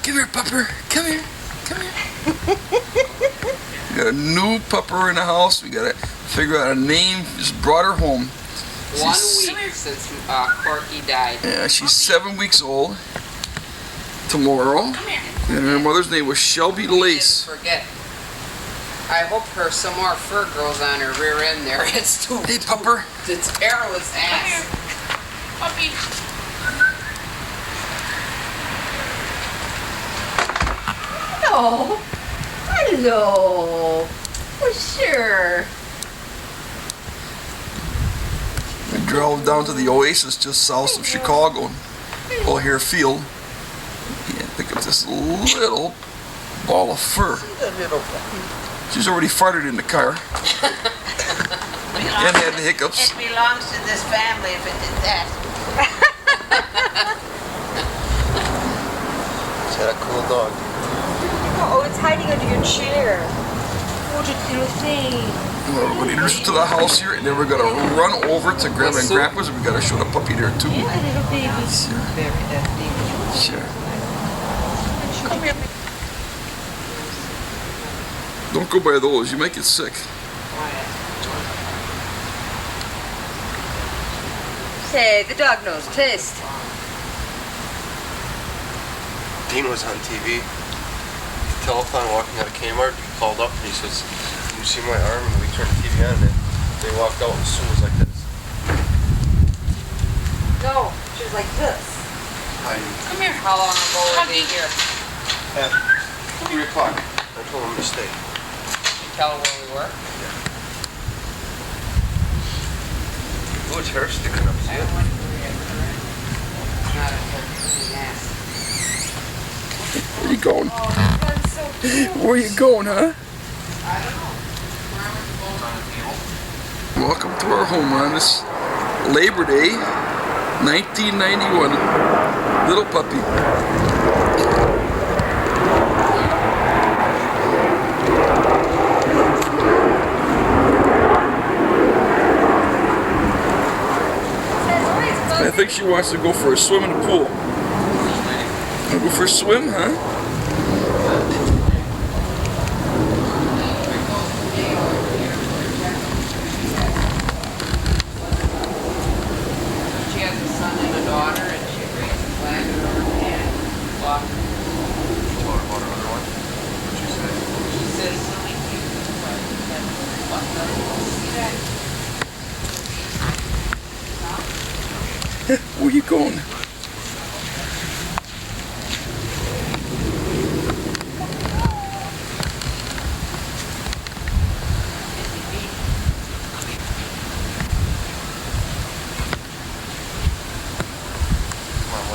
Come here, pupper. Come here. Come here. We got a new pupper in the house. We gotta figure out a name. Just brought her home. 1 week since Corky died. Yeah, she's 7 weeks old. Tomorrow. And her mother's name was Shelby Lace. Forget. I hope some more fur grows on her rear end there. It's too. Hey, pupper. It's perilous ass. Puppy. Hello. Hello. Well, sure. We drove down to the Oasis just south of Chicago, O'Hare Field. Yeah, pick up this little ball of fur. She's already farted in the car and had the hiccups. It belongs to this family if it did that. Is that a cool dog? Oh, it's hiding under your chair. What did you think? We're going to introduce her to the house here, and then we're going to run over to Grandma and Grandpa's, and we got to show the puppy there too. Yeah, little baby. Sure. Come here. Don't go by those, you might get sick. Say, the dog knows taste. Dean was on TV. Telethon walking out of Kmart. He called up and he says, "Can you see my arm?" And we turned the TV on and they walked out and Sue was like this. No, she was like this. Come here. How long ago were they here? At 3 o'clock. I told him to stay. You tell her where we were? Oh, it's hair sticking up. See it? Not a fucking ass. Where you going? Oh, that one's so cute. Where you going, huh? I don't know. Where Welcome to our home on this Labor Day, 1991. Little puppy. I think she wants to go for a swim in the pool. Wanna go for a swim, huh? She has a son and a daughter, and she raised a flag in her hand. Walk. You told her about her other one? What'd you say? She says, "Silly cute." See that? Where you going?